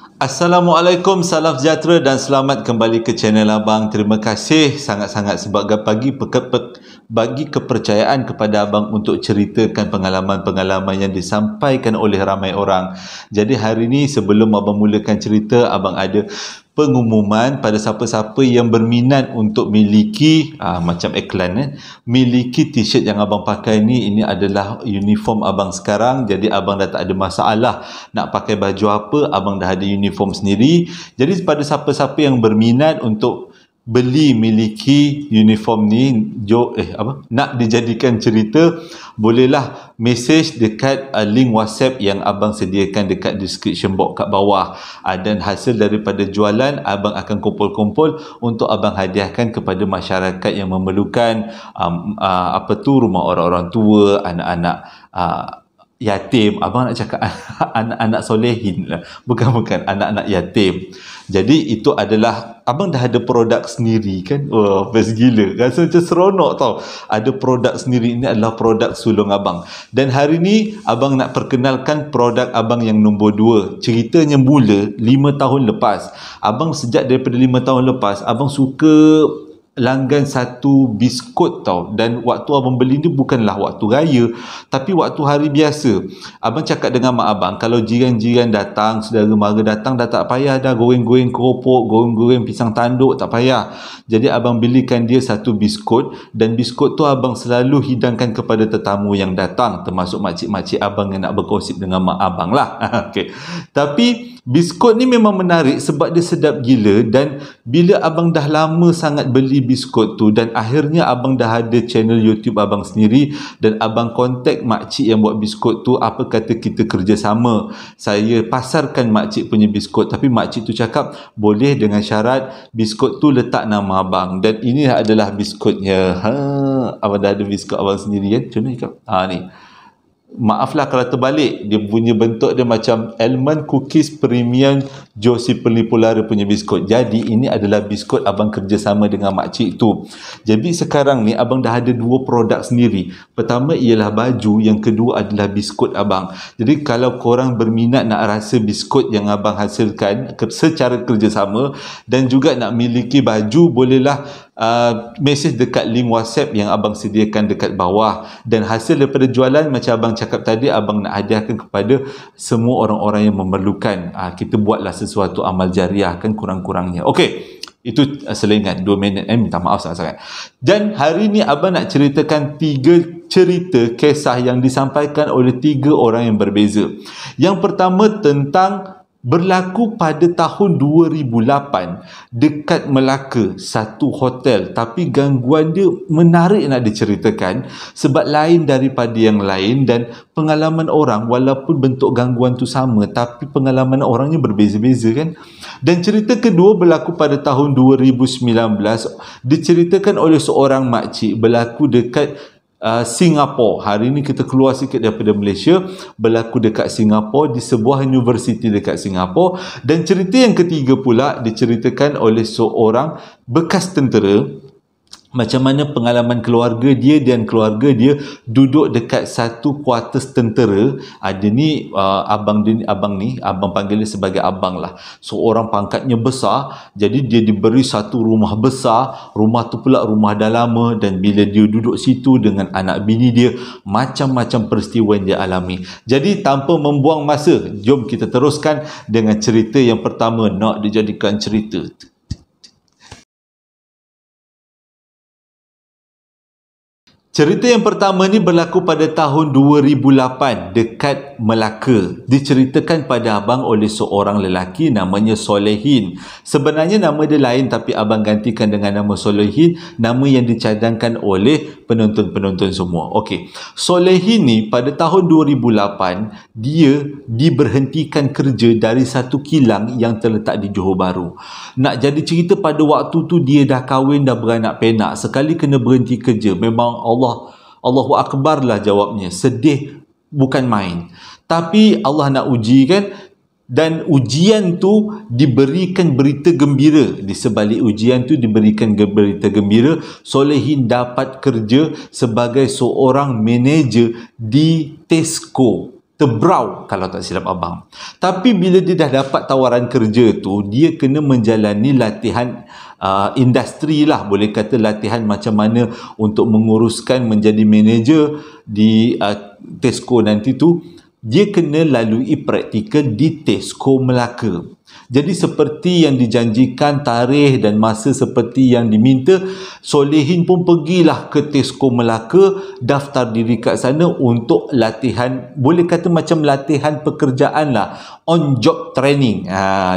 Assalamualaikum, salam sejahtera dan selamat kembali ke channel Abang. Terima kasih sangat-sangat sebab bagi kepercayaan kepada Abang untuk ceritakan pengalaman-pengalaman yang disampaikan oleh ramai orang. Jadi hari ini sebelum Abang mulakan cerita, Abang ada pengumuman pada siapa-siapa yang berminat untuk miliki macam iklan miliki t-shirt yang Abang pakai ni. Ini adalah uniform Abang sekarang, jadi Abang dah tak ada masalah nak pakai baju apa, Abang dah ada uniform sendiri. Jadi pada siapa-siapa yang berminat untuk miliki uniform ni, nak dijadikan cerita, bolehlah message dekat link WhatsApp yang Abang sediakan dekat description box kat bawah. Dan hasil daripada jualan Abang akan kumpul-kumpul untuk Abang hadiahkan kepada masyarakat yang memerlukan rumah orang-orang tua, anak-anak yatim. Abang nak cakap anak-anak solehin lah. Bukan anak-anak yatim. Jadi itu adalah, Abang dah ada produk sendiri kan. Oh, best gila. Rasa macam seronok tau. Ada produk sendiri. Ini adalah produk sulung Abang. Dan hari ni Abang nak perkenalkan produk Abang yang nombor 2. Ceritanya mula 5 tahun lepas. Abang sejak daripada 5 tahun lepas, Abang suka langgan satu biskut tau. Dan waktu Abang beli ni bukanlah waktu raya, tapi waktu hari biasa. Abang cakap dengan mak Abang, kalau jiran-jiran datang, saudara mara datang, dah tak payah dah goreng-goreng keropok, goreng-goreng pisang tanduk, tak payah. Jadi Abang belikan dia satu biskut, dan biskut tu Abang selalu hidangkan kepada tetamu yang datang, termasuk makcik-makcik Abang yang nak berkongsi dengan mak Abang lah. Okay. Tapi biskut ni memang menarik sebab dia sedap gila. Dan bila Abang dah lama sangat beli biskut tu, dan akhirnya Abang dah ada channel YouTube Abang sendiri, dan Abang kontak makcik yang buat biskut tu, apa kata kita kerjasama, saya pasarkan makcik punya biskut. Tapi makcik tu cakap boleh dengan syarat biskut tu letak nama Abang. Dan ini adalah biskutnya. Abang dah ada biskut Abang sendiri kan. Contoh cakap ni, maaflah kalau terbalik, dia punya bentuk dia macam Almond Cookies Premium Josie Perlipolara punya biskut. Jadi ini adalah biskut Abang kerjasama dengan makcik tu. Jadi sekarang ni Abang dah ada 2 produk sendiri. Pertama ialah baju, yang kedua adalah biskut Abang. Jadi kalau korang berminat nak rasa biskut yang Abang hasilkan secara kerjasama, dan juga nak miliki baju, bolehlah message dekat link WhatsApp yang Abang sediakan dekat bawah. Dan hasil daripada jualan, macam Abang cakap tadi, Abang nak hadiahkan kepada semua orang-orang yang memerlukan. Kita buatlah sesuatu amal jariah kan, kurang-kurangnya. Okey, itu selingan 2 minit, minta maaf sangat-sangat. Dan hari ni Abang nak ceritakan 3 cerita kisah yang disampaikan oleh 3 orang yang berbeza. Yang pertama tentang berlaku pada tahun 2008 dekat Melaka, satu hotel. Tapi gangguan dia menarik nak diceritakan sebab lain daripada yang lain, dan pengalaman orang walaupun bentuk gangguan tu sama, tapi pengalaman orangnya berbeza-beza kan. Dan cerita kedua berlaku pada tahun 2019, diceritakan oleh seorang makcik, berlaku dekat Singapura. Hari ni kita keluar sikit daripada Malaysia, berlaku dekat Singapura, di sebuah universiti dekat Singapura. Dan cerita yang ketiga pula diceritakan oleh seorang bekas tentera, macam mana pengalaman keluarga dia dan keluarga dia duduk dekat satu kuartus tentera. Ada ni abang panggil dia sebagai abang lah, seorang pangkatnya besar. Jadi dia diberi satu rumah besar, rumah tu pula rumah dah lama. Dan bila dia duduk situ dengan anak bini dia, macam-macam peristiwa yang dia alami. Jadi tanpa membuang masa, jom kita teruskan dengan cerita yang pertama nak dijadikan cerita. Cerita yang pertama ni berlaku pada tahun 2008 dekat Melaka. Diceritakan pada Abang oleh seorang lelaki namanya Solehin. Sebenarnya nama dia lain, tapi Abang gantikan dengan nama Solehin, nama yang dicadangkan oleh penonton-penonton semua. Okey, Solehin ni pada tahun 2008 dia diberhentikan kerja dari satu kilang yang terletak di Johor Bahru. Nak jadi cerita, pada waktu tu dia dah kahwin, dah beranak penak, sekali kena berhenti kerja. Memang Allahu Akbar lah jawabnya. Sedih bukan main. Tapi Allah nak uji kan. Dan ujian tu diberikan berita gembira. Di sebalik ujian tu diberikan berita gembira. Solehin dapat kerja sebagai seorang manager di Tesco. Tebrau kalau tak silap abang. Tapi bila dia dah dapat tawaran kerja tu, dia kena menjalani latihan industri lah, boleh kata latihan macam mana untuk menguruskan menjadi manager di Tesco nanti tu. Dia kena lalui praktikal di Tesco Melaka. Jadi seperti yang dijanjikan, tarikh dan masa seperti yang diminta, Solehin pun pergilah ke Tesco Melaka, daftar diri kat sana untuk latihan, boleh kata macam latihan pekerjaan lah, on job training.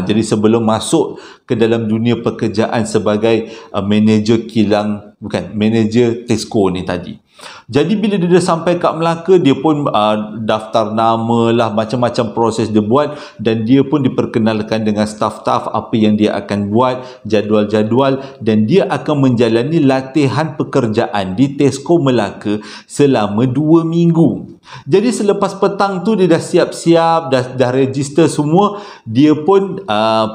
Jadi sebelum masuk ke dalam dunia pekerjaan sebagai manager kilang, bukan, manager Tesco ni tadi. Jadi bila dia dah sampai kat Melaka, dia pun daftar nama lah, macam-macam proses dia buat, dan dia pun diperkenalkan dengan staf-staf apa yang dia akan buat, jadual-jadual, dan dia akan menjalani latihan pekerjaan di Tesco Melaka selama 2 minggu. Jadi selepas petang tu dia dah siap-siap, dah register semua, dia pun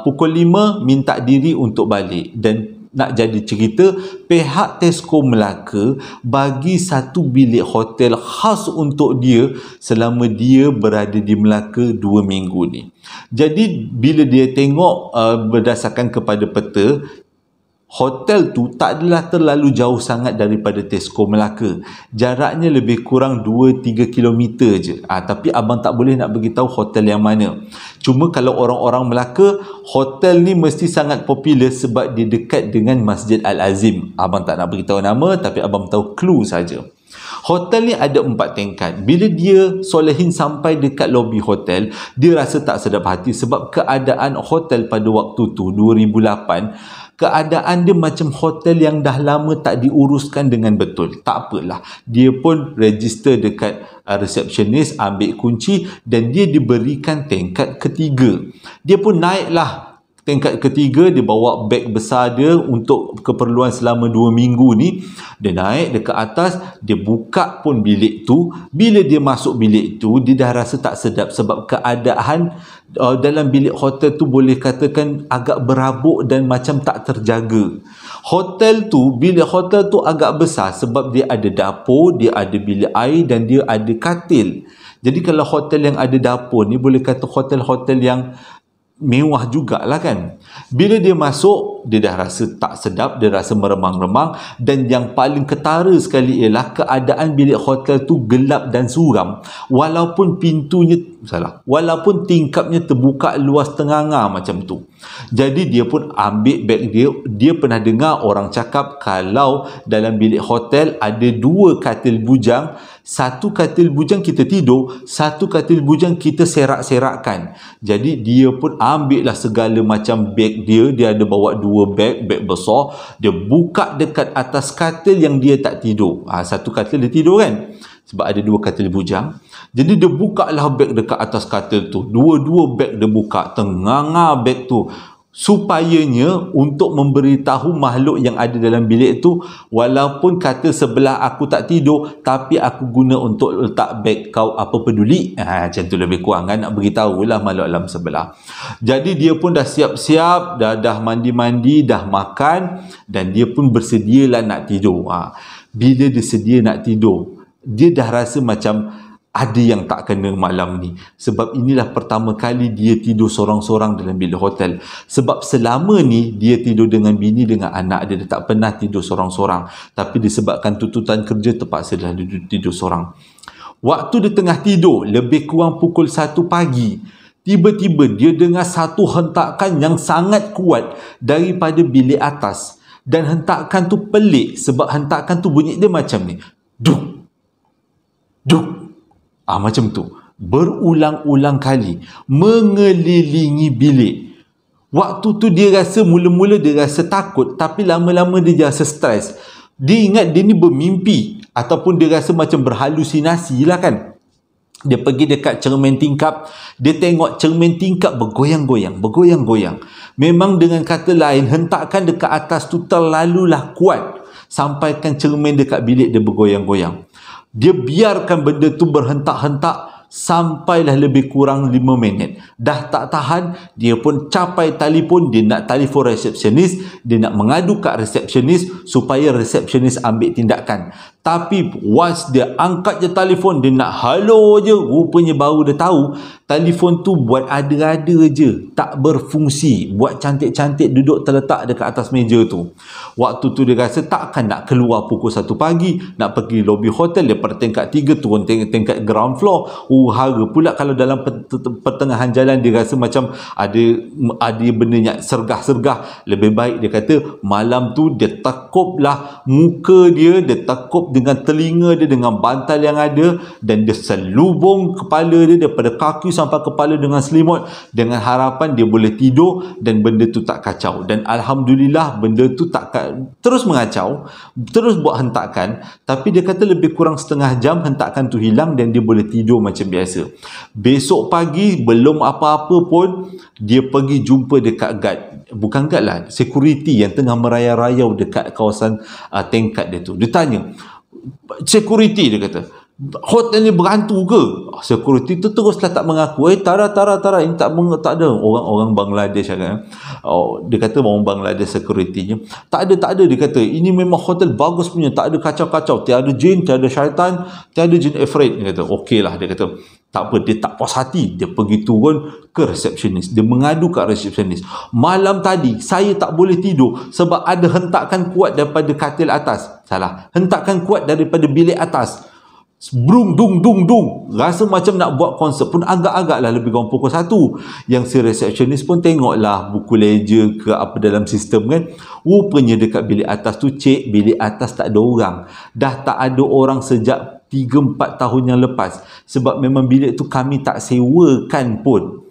pukul 5 minta diri untuk balik. Dan nak jadi cerita, pihak Tesco Melaka bagi satu bilik hotel khas untuk dia selama dia berada di Melaka 2 minggu ni. Jadi bila dia tengok berdasarkan kepada peta, hotel tu tak adalah terlalu jauh sangat daripada Tesco Melaka. Jaraknya lebih kurang 2-3 km je. Tapi abang tak boleh nak beritahu hotel yang mana. Cuma kalau orang-orang Melaka, hotel ni mesti sangat popular sebab dia dekat dengan Masjid Al-Azim. Abang tak nak beritahu nama, tapi abang tahu clue saja. Hotel ni ada 4 tingkat. Bila dia Solehin sampai dekat lobi hotel, dia rasa tak sedap hati sebab keadaan hotel pada waktu tu 2008, keadaan dia macam hotel yang dah lama tak diuruskan dengan betul. Tak apalah, dia pun register dekat resepsionis, ambil kunci, dan dia diberikan tingkat ketiga. Dia pun naiklah tingkat ketiga, dia bawa beg besar dia untuk keperluan selama 2 minggu ni. Dia naik dekat atas, dia buka pun bilik tu. Bila dia masuk bilik tu, dia dah rasa tak sedap sebab keadaan dalam bilik hotel tu boleh katakan agak berabuk dan macam tak terjaga. Hotel tu, bilik hotel tu agak besar sebab dia ada dapur, dia ada bilik air dan dia ada katil. Jadi kalau hotel yang ada dapur ni, boleh kata hotel-hotel yang mewah jugalah kan. Bila dia masuk, dia dah rasa tak sedap, dia rasa meremang-remang, dan yang paling ketara sekali ialah keadaan bilik hotel tu gelap dan suram, walaupun walaupun tingkapnya terbuka luas tenganga macam tu. Jadi dia pun ambil beg dia. Dia pernah dengar orang cakap kalau dalam bilik hotel ada 2 katil bujang, satu katil bujang kita tidur, satu katil bujang kita serak-serakkan. Jadi dia pun ambil lah segala macam beg dia. Dia ada bawa 2 beg besar. Dia buka dekat atas katil yang dia tak tidur. Satu katil dia tidur kan, sebab ada 2 katil bujang. Jadi dia buka lah beg dekat atas katil tu. Dua-dua beg dia buka, tenganga beg tu, supayanya untuk memberitahu makhluk yang ada dalam bilik tu, walaupun kata sebelah aku tak tidur, tapi aku guna untuk letak beg kau, apa peduli. Macam tu lebih kurang kan, nak beritahu lah makhluk alam sebelah. Jadi dia pun dah siap-siap, dah mandi-mandi, dah makan, dan dia pun bersedialah nak tidur. Bila dia sedia nak tidur, dia dah rasa macam ada yang tak kena malam ni. Sebab inilah pertama kali dia tidur sorang-sorang dalam bilik hotel. Sebab selama ni dia tidur dengan bini, dengan anak dia. Dia tak pernah tidur sorang-sorang. Tapi disebabkan tuntutan kerja, terpaksa dah tidur sorang. Waktu dia tengah tidur, lebih kurang pukul 1 pagi, tiba-tiba dia dengar satu hentakan yang sangat kuat daripada bilik atas. Dan hentakan tu pelik sebab hentakan tu bunyi dia macam ni. Duk, duk. Macam tu. Berulang-ulang kali. Mengelilingi bilik. Waktu tu dia rasa, mula-mula dia rasa takut, tapi lama-lama dia rasa stres. Dia ingat dia ni bermimpi, ataupun dia rasa macam berhalusinasi lah kan. Dia pergi dekat cermin tingkap. Dia tengok cermin tingkap bergoyang-goyang. Memang dengan kata lain, hentakan dekat atas tu terlalulah kuat, sampaikan cermin dekat bilik dia bergoyang-goyang. Dia biarkan benda tu berhentak-hentak sampailah lebih kurang 5 minit. Dah tak tahan, dia pun capai telefon. Dia nak telefon resepsionis. Dia nak mengadu kat resepsionis supaya resepsionis ambil tindakan. Tapi once dia angkat je telefon, dia nak halo je, rupanya baru dia tahu telefon tu buat ada-ada je, tak berfungsi, buat cantik-cantik duduk terletak dekat atas meja tu. Waktu tu dia rasa takkan nak keluar pukul 1 pagi, nak pergi lobi hotel, daripada tingkat 3 turun tingkat ground floor. Hara pula kalau dalam pertengahan jalan dia rasa macam ada benda yang sergah-sergah. Lebih baik dia kata malam tu dia tekuplah muka dia tekuk dengan telinga dia dengan bantal yang ada, dan dia selubung kepala dia daripada kaki sampai kepala dengan selimut, dengan harapan dia boleh tidur dan benda tu tak kacau. Dan Alhamdulillah benda tu tak terus mengacau, terus buat hentakan, tapi dia kata lebih kurang setengah jam hentakan tu hilang dan dia boleh tidur macam biasa. Besok pagi belum apa-apa pun dia pergi jumpa dekat guard, bukan guard lah, security yang tengah merayau-rayau dekat kawasan tingkat dia tu. Dia tanya security, dia kata hotel ni berhantu ke? Security tu teruslah tak mengaku. Tara ini tak ada. Orang Bangladesh kan. Dia kata orang Bangladesh security-nya. Tak ada dia kata. Ini memang hotel bagus punya, tak ada kacau-kacau, tiada jin, tiada syaitan, tiada jin afraid. Dia kata okey lah. Dia kata tak apa, dia tak puas hati, dia pergi turun ke resepsionis, dia mengadu kat resepsionis, malam tadi saya tak boleh tidur sebab ada hentakan kuat daripada katil atas. Salah, hentakan kuat daripada bilik atas. Brung dung dung dung, rasa macam nak buat konsert pun agak-agak lah, lebih kurang pukul 1. Yang si resepsionis pun tengoklah buku ledger ke apa dalam sistem kan, rupanya dekat bilik atas tu, cik, bilik atas tak ada orang, dah tak ada orang sejak 3-4 tahun yang lepas, sebab memang bilik tu kami tak sewakan pun.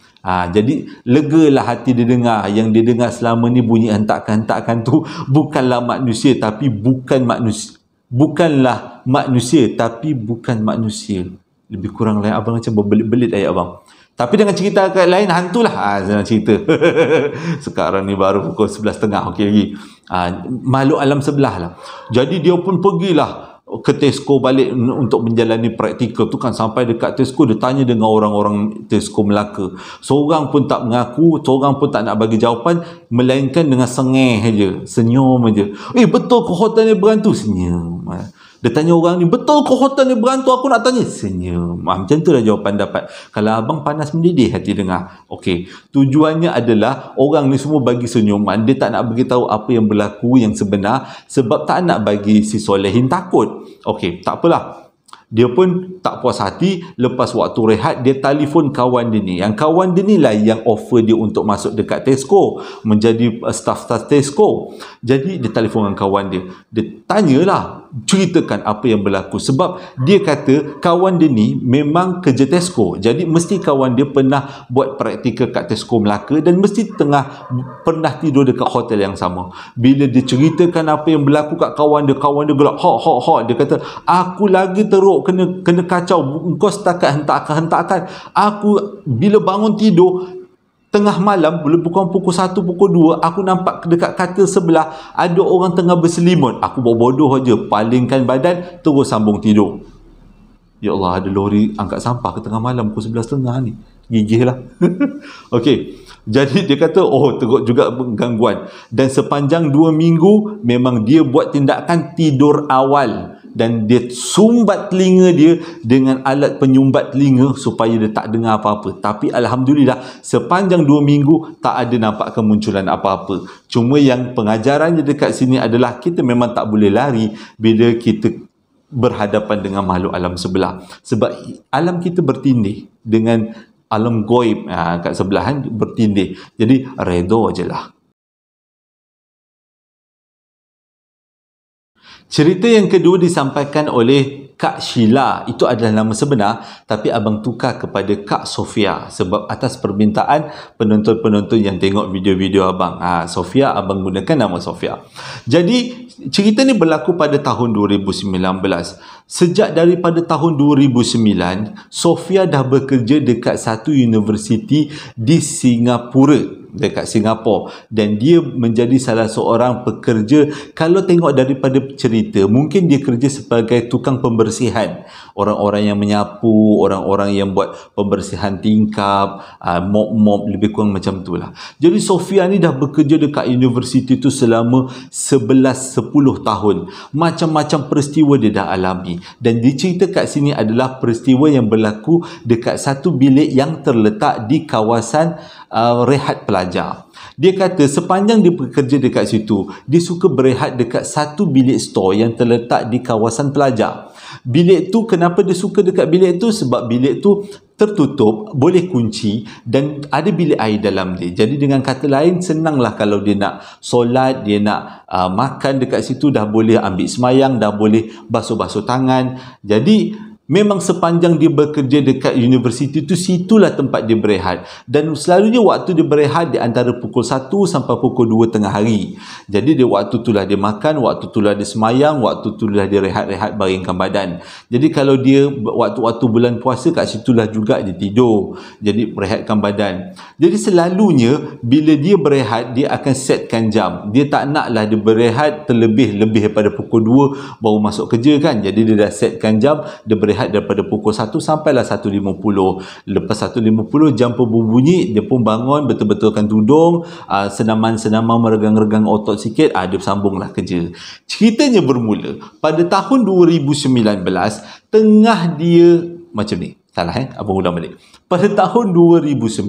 Jadi legalah hati dia dengar. Yang dia dengar selama ni bunyi hentakan-hentakan tu bukanlah manusia, tapi bukan manusia. Bukanlah manusia, tapi bukan manusia. Lebih kurang lain abang macam berbelit-belit ayat abang. Tapi dengan cerita kat lain, hantulah. Senang cerita. Sekarang ni baru pukul 11.30. Okey lagi. Makhluk alam sebelah lah. Jadi dia pun pergilah ke Tesco balik untuk menjalani praktikal tu kan. Sampai dekat Tesco, dia tanya dengan orang-orang Tesco Melaka. Seorang pun tak mengaku, seorang pun tak nak bagi jawapan, melainkan dengan sengih je, senyum je. Betul ke hotel ni berhantu? Senyum. Dia tanya orang ni, betul ke hotel ni berhantu? Aku nak tanya. Senyum. Macam tu lah jawapan dapat. Kalau abang panas mendidih hati dengar. Okey, tujuannya adalah orang ni semua bagi senyuman. Dia tak nak beritahu apa yang berlaku yang sebenar, sebab tak nak bagi si solehin takut. Okey, tak apalah. Dia pun tak puas hati. Lepas waktu rehat, dia telefon kawan dia ni. Yang kawan dia ni lah yang offer dia untuk masuk dekat Tesco, menjadi staff-staff Tesco. Jadi dia telefon dengan kawan dia. Dia tanyalah, ceritakan apa yang berlaku. Sebab dia kata kawan dia ni memang kerja Tesco. Jadi mesti kawan dia pernah buat praktikal kat Tesco Melaka, dan mesti pernah tidur dekat hotel yang sama. Bila dia ceritakan apa yang berlaku kat kawan dia gelak, hak. Dia kata, aku lagi teruk kena kacau. Engkau setakat hentakan. Aku bila bangun tidur tengah malam, lebih kurang pukul 1, pukul 2, aku nampak dekat katil sebelah ada orang tengah berselimut. Aku buat bodoh aja, palingkan badan, terus sambung tidur. Ya Allah, ada lori angkat sampah ke tengah malam pukul 11.30 ni. Gigih lah. Okey. Jadi dia kata, teruk juga gangguan. Dan sepanjang 2 minggu, memang dia buat tindakan tidur awal. Dan dia sumbat telinga dia dengan alat penyumbat telinga supaya dia tak dengar apa-apa. Tapi Alhamdulillah, sepanjang 2 minggu tak ada nampak kemunculan apa-apa. Cuma yang pengajarannya dekat sini adalah kita memang tak boleh lari bila kita berhadapan dengan makhluk alam sebelah. Sebab alam kita bertindih dengan alam goib kat sebelahan bertindih. Jadi redha je lah. Cerita yang kedua disampaikan oleh Kak Sheila. Itu adalah nama sebenar, tapi abang tukar kepada Kak Sofia sebab atas permintaan penonton-penonton yang tengok video-video abang. Sofia, abang gunakan nama Sofia. Jadi cerita ni berlaku pada tahun 2019. Sejak daripada tahun 2009, Sofia dah bekerja dekat satu universiti di Singapura, dekat Singapura, dan dia menjadi salah seorang pekerja. Kalau tengok daripada cerita, mungkin dia kerja sebagai tukang pembersihan, orang-orang yang menyapu, orang-orang yang buat pembersihan tingkap, mop-mop, lebih kurang macam tu lah. Jadi Sofia ni dah bekerja dekat universiti tu selama 11-10 tahun. Macam-macam peristiwa dia dah alami, dan dicerita kat sini adalah peristiwa yang berlaku dekat satu bilik yang terletak di kawasan rehat pelajar. Dia kata sepanjang dia bekerja dekat situ, dia suka berehat dekat satu bilik store yang terletak di kawasan pelajar. Bilik tu, kenapa dia suka dekat bilik tu? Sebab bilik tu tertutup, boleh kunci, dan ada bilik air dalam dia. Jadi dengan kata lain, senanglah kalau dia nak solat, dia nak makan dekat situ, dah boleh ambil semayang, dah boleh basuh-basuh tangan. Jadi memang sepanjang dia bekerja dekat universiti tu, situlah tempat dia berehat. Dan selalunya waktu dia berehat di antara pukul 1 sampai pukul 2 tengah hari. Jadi dia waktu itulah dia makan, waktu itulah dia semayang, waktu itulah dia rehat-rehat baringkan badan. Jadi kalau dia waktu-waktu bulan puasa, kat situlah juga dia tidur. Jadi rehatkan badan. Jadi selalunya bila dia berehat, dia akan setkan jam. Dia tak naklah dia berehat terlebih-lebih daripada pukul 2 baru masuk kerja kan. Jadi dia dah setkan jam, dia berehat daripada pukul 1 sampailah 1.50. Lepas 1.50 jam pun berbunyi, dia pun bangun, betul-betulkan tudung, senaman-senaman meregang-regang otot sikit, dia sambunglah kerja. Ceritanya bermula pada tahun 2019, tengah dia macam ni. Salah abang ulang balik. Pada tahun 2019,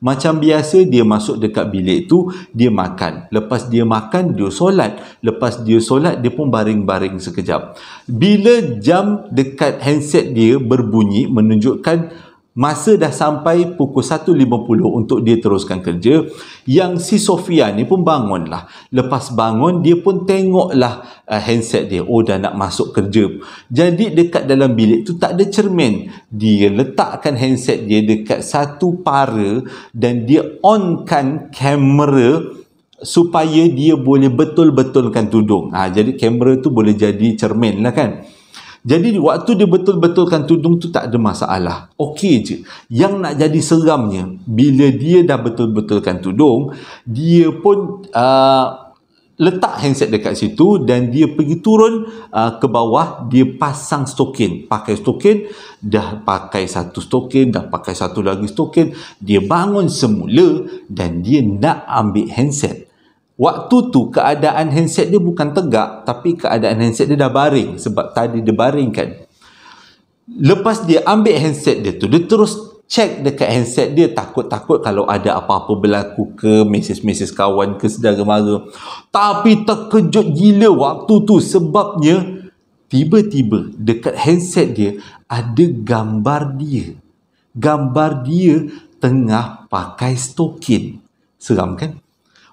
macam biasa dia masuk dekat bilik tu, dia makan. Lepas dia makan, dia solat. Lepas dia solat, dia pun baring-baring sekejap. Bila jam dekat handset dia berbunyi menunjukkan masa dah sampai pukul 1.50 untuk dia teruskan kerja, yang si Sofia ni pun bangunlah. Lepas bangun, dia pun tengoklah handset dia. Oh, dah nak masuk kerja. Jadi dekat dalam bilik tu tak ada cermin. Dia letakkan handset dia dekat satu para dan dia onkan kamera supaya dia boleh betul-betulkan tudung. Jadi kamera tu boleh jadi cermin lah kan. Jadi waktu dia betul-betulkan tudung tu tak ada masalah. Okey je. Yang nak jadi seramnya, bila dia dah betul-betulkan tudung, dia pun letak handset dekat situ dan dia pergi turun ke bawah, dia pasang stokin. Pakai stokin, dah pakai satu stokin, dah pakai satu lagi stokin. Dia bangun semula dan dia nak ambil handset. Waktu tu keadaan handset dia bukan tegak, tapi keadaan handset dia dah baring sebab tadi dia baringkan. Lepas dia ambil handset dia tu, dia terus check dekat handset dia, takut-takut kalau ada apa-apa berlaku ke, mesej-mesej kawan ke, saudara mara. Tapi terkejut gila waktu tu sebabnya tiba-tiba dekat handset dia ada gambar dia. Gambar dia tengah pakai stokin. Seram kan?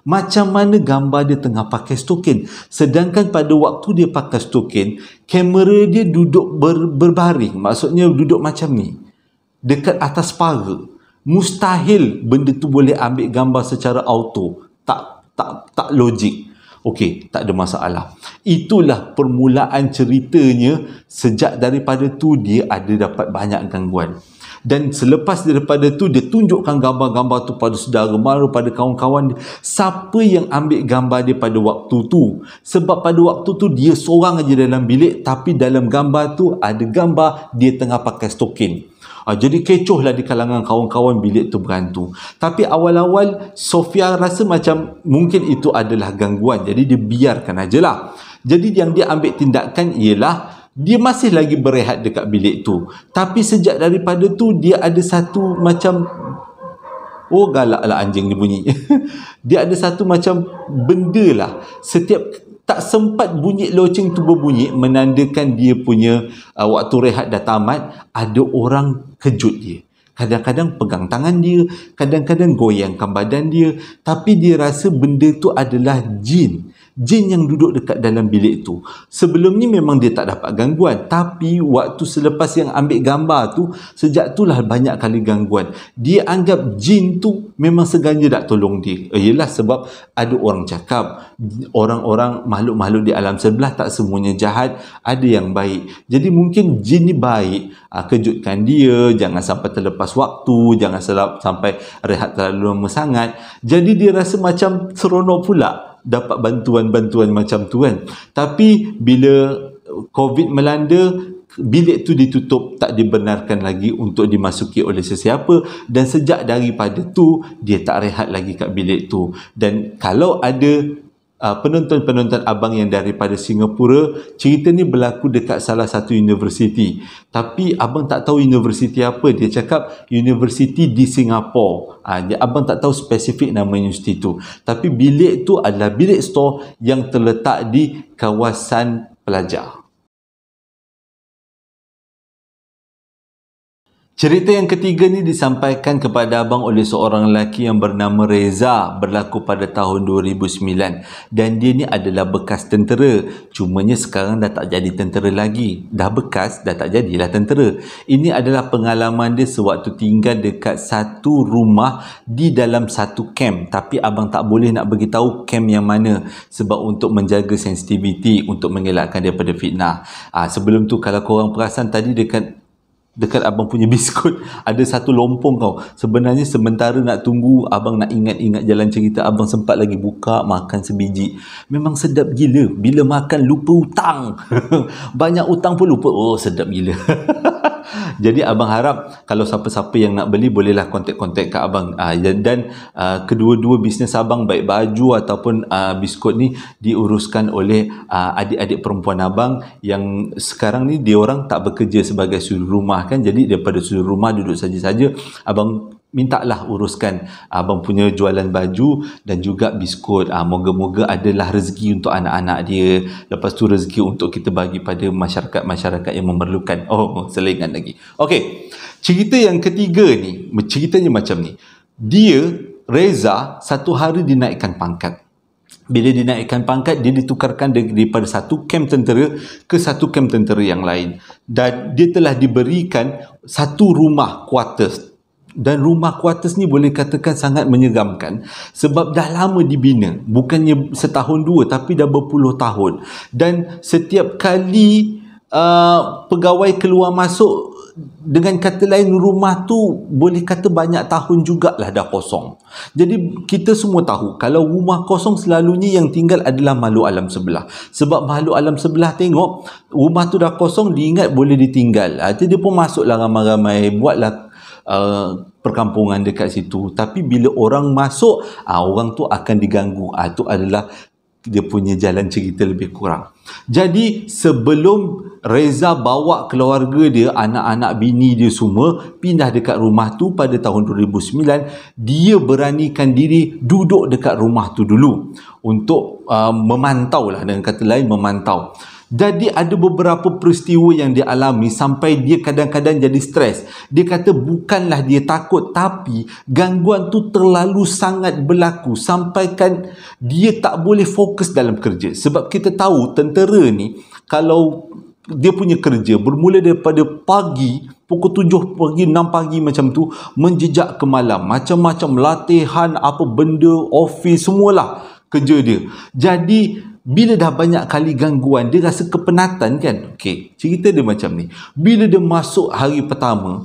Macam mana gambar dia tengah pakai stokin? Sedangkan pada waktu dia pakai stokin, kamera dia duduk berbaring. Maksudnya duduk macam ni, dekat atas para. Mustahil benda tu boleh ambil gambar secara auto. Tak logik. Okey, tak ada masalah. Itulah permulaan ceritanya. Sejak daripada tu dia ada dapat banyak gangguan. Dan selepas daripada tu, dia tunjukkan gambar-gambar tu pada saudara mara, pada kawan-kawan dia. Siapa yang ambil gambar dia pada waktu tu? Sebab pada waktu tu dia seorang aja dalam bilik, tapi dalam gambar tu ada gambar dia tengah pakai stokin. Jadi kecoh lah di kalangan kawan-kawan bilik tu berhantu. Tapi awal-awal Sofia rasa macam mungkin itu adalah gangguan, jadi dia biarkan ajalah. Jadi yang dia ambil tindakan ialah dia masih lagi berehat dekat bilik tu. Tapi sejak daripada tu, dia ada satu macam... Oh, galak lah anjing ni bunyi. Dia ada satu macam benda lah. Setiap tak sempat bunyi loceng tu berbunyi, menandakan dia punya waktu rehat dah tamat, ada orang kejut dia. Kadang-kadang pegang tangan dia, kadang-kadang goyangkan badan dia. Tapi dia rasa benda tu adalah jin. jin yang duduk dekat dalam bilik tu. Sebelum ni memang dia tak dapat gangguan, tapi waktu selepas yang ambil gambar tu, sejak itulah banyak kali gangguan. Dia anggap jin tu memang sengaja tak tolong dia. Ialah sebab ada orang cakap orang-orang makhluk-makhluk di alam sebelah tak semuanya jahat, ada yang baik. Jadi mungkin jin ni baik, kejutkan dia, jangan sampai terlepas waktu, jangan sampai rehat terlalu lama sangat. Jadi dia rasa macam seronok pula dapat bantuan-bantuan macam tu kan. Tapi bila COVID melanda, bilik tu ditutup, tak dibenarkan lagi untuk dimasuki oleh sesiapa, dan sejak daripada tu dia tak rehat lagi kat bilik tu. Dan kalau ada penonton-penonton abang yang daripada Singapura, cerita ni berlaku dekat salah satu universiti, tapi abang tak tahu universiti apa. Dia cakap universiti di Singapura. Abang tak tahu spesifik nama universiti tu, tapi bilik tu adalah bilik store yang terletak di kawasan pelajar. Cerita yang ketiga ni disampaikan kepada abang oleh seorang lelaki yang bernama Reza, berlaku pada tahun 2009, dan dia ni adalah bekas tentera. Cumanya sekarang dah tak jadi tentera lagi. Dah bekas, dah tak jadilah tentera. Ini adalah pengalaman dia sewaktu tinggal dekat satu rumah di dalam satu camp, tapi abang tak boleh nak beritahu camp yang mana sebab untuk menjaga sensitiviti, untuk mengelakkan daripada fitnah. Sebelum tu, kalau korang perasan tadi dekat abang punya biskut ada satu lompong kau. Sebenarnya sementara nak tunggu abang nak ingat-ingat jalan cerita, abang sempat lagi buka makan sebiji. Memang sedap gila. Bila makan lupa hutang. Banyak hutang pun lupa. Oh, sedap gila. Jadi abang harap kalau siapa-siapa yang nak beli, bolehlah kontak-kontak kat abang. Dan kedua-dua bisnes abang, baik baju ataupun biskut ni, diuruskan oleh adik-adik perempuan abang yang sekarang ni dia orang tak bekerja sebagai suri rumah kan. Jadi daripada suri rumah duduk saja-saja, abang mintalah uruskan abang punya jualan baju dan juga biskut. Moga-moga adalah rezeki untuk anak-anak dia, lepas tu rezeki untuk kita bagi pada masyarakat yang memerlukan. Oh, selingan lagi. Okey, cerita yang ketiga ni, ceritanya macam ni. Dia, Reza, satu hari dinaikkan pangkat. Bila dinaikkan pangkat, dia ditukarkan daripada satu kamp tentera ke satu kamp tentera yang lain, dan dia telah diberikan satu rumah quarters. Dan rumah quarters ni boleh katakan sangat menyeramkan sebab dah lama dibina, bukannya setahun dua tapi dah berpuluh tahun. Dan setiap kali pegawai keluar masuk, dengan kata lain, rumah tu boleh kata banyak tahun jugalah dah kosong. Jadi kita semua tahu kalau rumah kosong, selalunya yang tinggal adalah makhluk alam sebelah. Sebab makhluk alam sebelah tengok rumah tu dah kosong, diingat boleh ditinggal. Jadi dia pun masuklah ramai-ramai, buatlah perkampungan dekat situ. Tapi bila orang masuk, orang tu akan diganggu. Itu adalah dia punya jalan cerita lebih kurang. Jadi sebelum Reza bawa keluarga dia, anak-anak bini dia semua pindah dekat rumah tu pada tahun 2009, dia beranikan diri duduk dekat rumah tu dulu untuk memantau lah, dengan kata lain memantau. Jadi ada beberapa peristiwa yang dia alami sampai dia kadang-kadang jadi stres. Dia kata bukanlah dia takut, tapi gangguan tu terlalu sangat berlaku sampaikan dia tak boleh fokus dalam kerja. Sebab kita tahu tentera ni, kalau dia punya kerja bermula daripada pagi, pukul 7 pagi, 6 pagi macam tu, menjejak ke malam. Macam-macam latihan, apa benda, office, semualah kerja dia. Jadi bila dah banyak kali gangguan, dia rasa kepenatan kan. Okey, cerita dia macam ni. Bila dia masuk hari pertama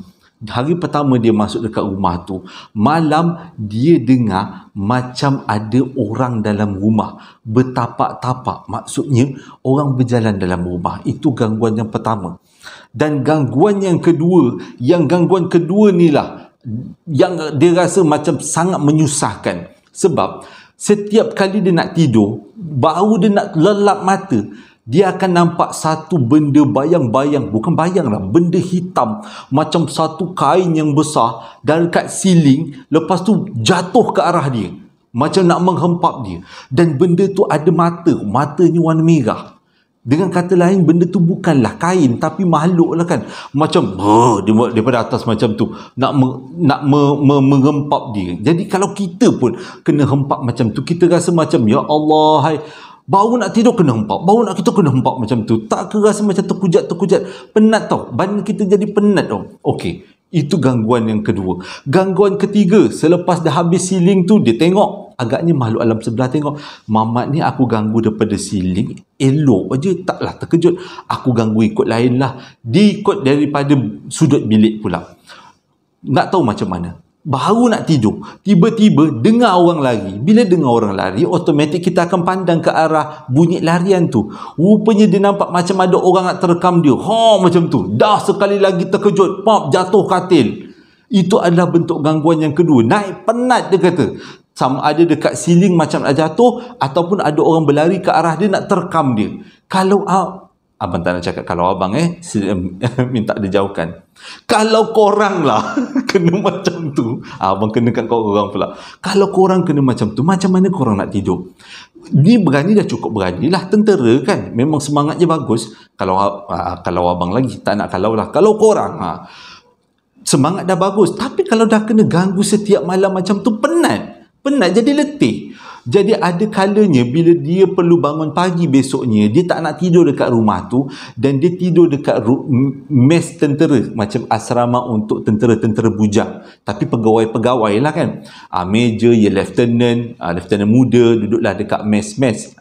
dia masuk dekat rumah tu, malam dia dengar macam ada orang dalam rumah bertapak-tapak. Maksudnya orang berjalan dalam rumah. Itu gangguan yang pertama. Dan gangguan yang kedua ni lah yang dia rasa macam sangat menyusahkan. Sebab setiap kali dia nak tidur, baru dia nak lelap mata, dia akan nampak satu benda bayang-bayang, bukan bayang lah, benda hitam, macam satu kain yang besar dari kat siling, lepas tu jatuh ke arah dia, macam nak menghempap dia. Dan benda tu ada matanya warna merah. Dengan kata lain, benda tu bukanlah kain tapi makhluk lah kan. Macam daripada atas macam tu nak menghempap dia. Jadi kalau kita pun kena hempap macam tu, kita rasa macam ya Allah, hai, Baru nak tidur kena hempap, baru nak kita kena hempap macam tu. Tak ke rasa macam terkujat-terkujat. Penat tau. Badan kita jadi penat tau. Okey. Itu gangguan yang kedua. Gangguan ketiga, selepas dah habis siling tu, dia tengok. Agaknya makhluk alam sebelah tengok. Mamat ni aku ganggu daripada siling. Elok je, taklah terkejut. Aku ganggu ikut lain lah. Dia ikut daripada sudut bilik pula. Nak tahu macam mana. Baru nak tidur, tiba-tiba dengar orang lari. Bila dengar orang lari, automatik kita akan pandang ke arah bunyi larian tu. Rupanya dia nampak macam ada orang nak terekam dia. Macam tu. Dah sekali lagi terkejut, pop, jatuh katil. Itu adalah bentuk gangguan yang kedua. Naik penat dia kata. Sama ada dekat siling macam nak jatuh, ataupun ada orang berlari ke arah dia nak terekam dia. Kalau abang tak nak cakap kalau abang minta dia jauhkan. Kalau korang lah kena macam tu, abang kenakan korang pula. Kalau korang kena macam tu, macam mana korang nak tidur? Ni berani dah cukup berani lah, tentera kan, memang semangatnya bagus. Kalau abang lagi tak nak kalau lah. Kalau korang semangat dah bagus, tapi kalau dah kena ganggu setiap malam macam tu, penat jadi letih. Jadi ada kalanya bila dia perlu bangun pagi besoknya, dia tak nak tidur dekat rumah tu, dan dia tidur dekat mes tentera, macam asrama untuk tentera-tentera bujang, tapi pegawai-pegawai lah kan. Major, ya lieutenant muda, duduklah dekat mes-mes.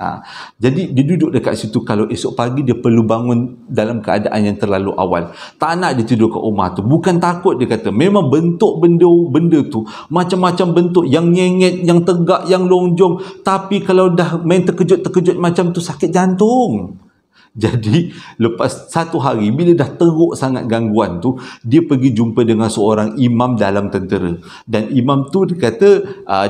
Jadi dia duduk dekat situ. Kalau esok pagi dia perlu bangun dalam keadaan yang terlalu awal, tak nak dia tidur kat rumah tu. Bukan takut, dia kata memang bentuk benda tu macam-macam bentuk, yang nyengit, yang tegak, yang lonjong. Tapi kalau dah main terkejut macam tu, sakit jantung. Jadi lepas satu hari, bila dah teruk sangat gangguan tu, dia pergi jumpa dengan seorang imam dalam tentera. Dan imam tu dia kata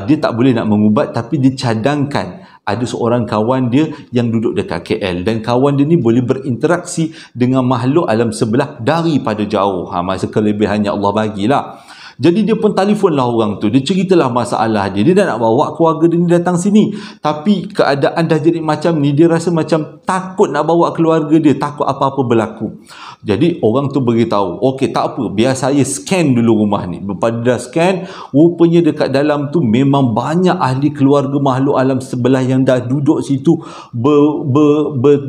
dia tak boleh nak mengubat, tapi dia cadangkan ada seorang kawan dia yang duduk dekat KL, dan kawan dia ni boleh berinteraksi dengan makhluk alam sebelah daripada jauh. Masa kelebihannya Allah bagilah. Jadi dia pun telefonlah orang tu. Dia ceritalah masalah dia. Dia dah nak bawa keluarga dia ni datang sini, tapi keadaan dah jadi macam ni. Dia rasa macam takut nak bawa keluarga dia, takut apa-apa berlaku. Jadi orang tu beritahu, okey tak apa, biar saya scan dulu rumah ni. Lepas dah scan, rupanya dekat dalam tu memang banyak ahli keluarga makhluk alam sebelah yang dah duduk situ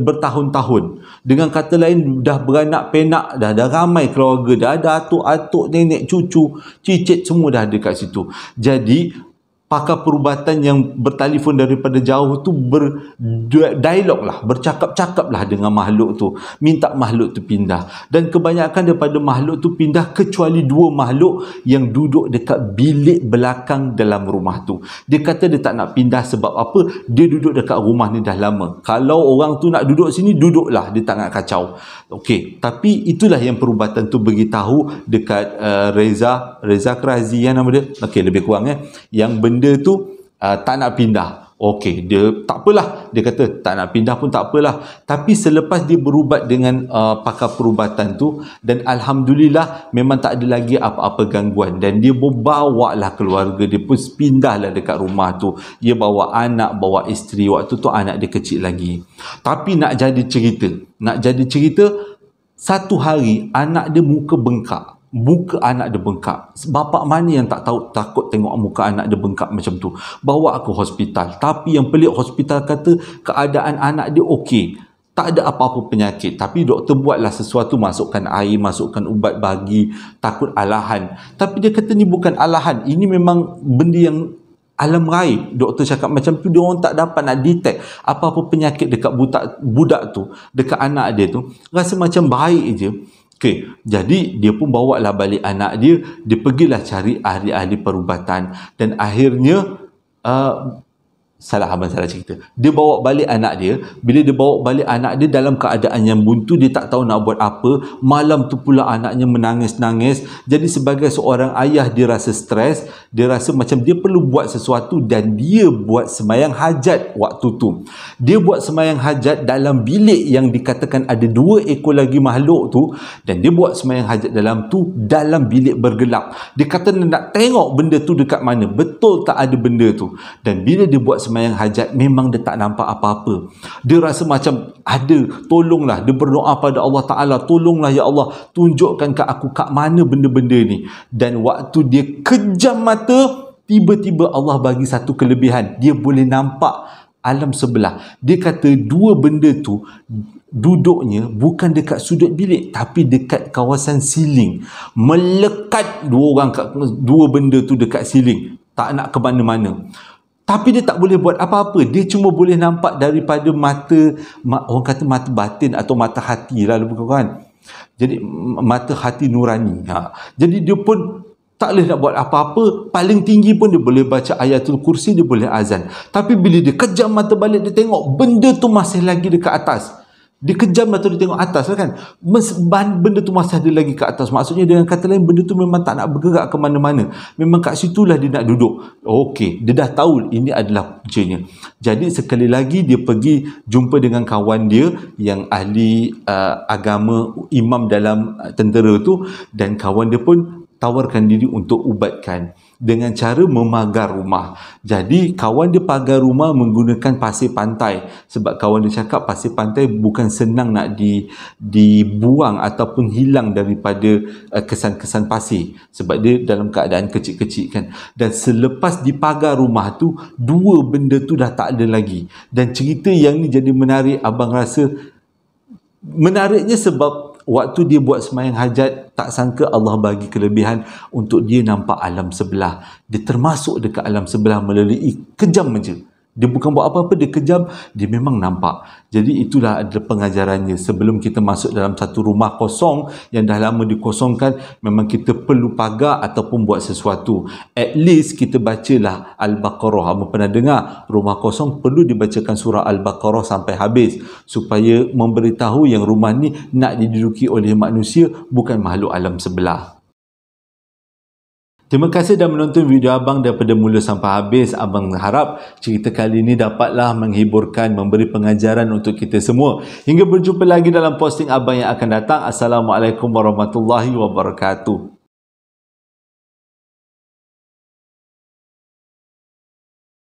bertahun-tahun. Dengan kata lain, dah beranak penak, dah ramai keluarga, dah ada atuk-atuk, nenek, cucu, cicit, semua dah ada kat situ. Jadi pakar perubatan yang bertelefon daripada jauh tu berdialog lah, bercakap-cakap lah dengan makhluk tu, minta makhluk tu pindah. Dan kebanyakan daripada makhluk tu pindah, kecuali dua makhluk yang duduk dekat bilik belakang dalam rumah tu. Dia kata dia tak nak pindah sebab apa? Dia duduk dekat rumah ni dah lama. Kalau orang tu nak duduk sini, duduklah, dia tak nak kacau. Okey, tapi itulah yang perubatan tu beritahu dekat Reza Krazi yang nama dia. Okey, lebih kurang yang benda tu tak nak pindah. Okey, dia tak apalah, dia kata tak nak pindah pun tak apalah. Tapi selepas dia berubat dengan pakar perubatan tu, dan alhamdulillah memang tak ada lagi apa-apa gangguan, dan dia bawa lah keluarga dia pun pindahlah dekat rumah tu. Dia bawa anak, bawa isteri. Waktu tu anak dia kecil lagi. Tapi nak jadi cerita, satu hari anak dia muka bengkak. Anak dia bengkak. Bapa mana yang tak tahu, takut tengok muka anak dia bengkak macam tu. Bawa ke hospital. Tapi yang pelik, hospital kata keadaan anak dia okey, tak ada apa-apa penyakit. Tapi doktor buatlah sesuatu, masukkan air, masukkan ubat, bagi, takut alahan. Tapi dia kata ni bukan alahan, ini memang benda yang alam gaib. Doktor cakap macam tu, dia orang tak dapat nak detect apa-apa penyakit dekat budak tu, dekat anak dia tu. Rasa macam baik je. Okey, jadi dia pun bawa lah balik anak dia. Dia pergilah cari ahli-ahli perubatan, dan akhirnya salah cerita. Dia bawa balik anak dia. Bila dia bawa balik anak dia dalam keadaan yang buntu, dia tak tahu nak buat apa. Malam tu pula anaknya menangis-nangis. Jadi sebagai seorang ayah, dia rasa stres. Dia rasa macam dia perlu buat sesuatu, dan dia buat sembahyang hajat waktu tu. Dia buat sembahyang hajat dalam bilik yang dikatakan ada 2 ekor lagi makhluk tu, dan dia buat sembahyang hajat dalam tu, dalam bilik bergelap. Dia kata nak tengok benda tu dekat mana, betul tak ada benda tu. Dan bila dia buat sembahyang hajat, memang dia tak nampak apa-apa. Dia rasa macam ada, tolonglah. Dia berdoa pada Allah Ta'ala, tolonglah ya Allah, tunjukkan kat aku kat mana benda-benda ni. Dan waktu dia kejam mata, tiba-tiba Allah bagi satu kelebihan. Dia boleh nampak alam sebelah. Dia kata dua benda tu duduknya bukan dekat sudut bilik tapi dekat kawasan siling. Melekat dua benda tu dekat siling. Tak nak ke mana-mana. Tapi dia tak boleh buat apa-apa. Dia cuma boleh nampak daripada mata, orang kata mata batin atau mata hati lah, bukan kan? Jadi mata hati nurani. Jadi dia pun tak boleh nak buat apa-apa. Paling tinggi pun dia boleh baca ayatul kursi, dia boleh azan. Tapi bila dia kejam mata balik, dia tengok benda tu masih lagi dekat atas. Dia kejam mata, dia tengok atas lah kan. Benda tu masih ada lagi kat atas. Maksudnya dengan kata lain, benda tu memang tak nak bergerak ke mana-mana. Memang kat situlah dia nak duduk. Okey, dia dah tahu ini adalah puncanya. Jadi sekali lagi dia pergi jumpa dengan kawan dia yang ahli agama, imam dalam tentera tu, dan kawan dia pun tawarkan diri untuk ubatkan dengan cara memagar rumah. Jadi kawan dia pagar rumah menggunakan pasir pantai, sebab kawan dia cakap pasir pantai bukan senang nak dibuang ataupun hilang daripada kesan-kesan pasir, sebab dia dalam keadaan kecil-kecil kan. Dan selepas dipagar rumah tu, dua benda tu dah tak ada lagi. Dan cerita yang ni jadi menarik. Abang rasa menariknya sebab waktu dia buat sembahyang hajat, tak sangka Allah bagi kelebihan untuk dia nampak alam sebelah. Dia termasuk dekat alam sebelah melalui kejam saja. Dia bukan buat apa-apa, dia kejam, dia memang nampak. Jadi itulah adalah pengajarannya. Sebelum kita masuk dalam satu rumah kosong yang dah lama dikosongkan, memang kita perlu pagar ataupun buat sesuatu. At least kita bacalah Al-Baqarah. Abang pernah dengar rumah kosong perlu dibacakan surah Al-Baqarah sampai habis, supaya memberitahu yang rumah ni nak diduduki oleh manusia, bukan makhluk alam sebelah. Terima kasih dah menonton video abang daripada mula sampai habis. Abang harap cerita kali ini dapatlah menghiburkan, memberi pengajaran untuk kita semua. Hingga berjumpa lagi dalam posting abang yang akan datang. Assalamualaikum warahmatullahi wabarakatuh.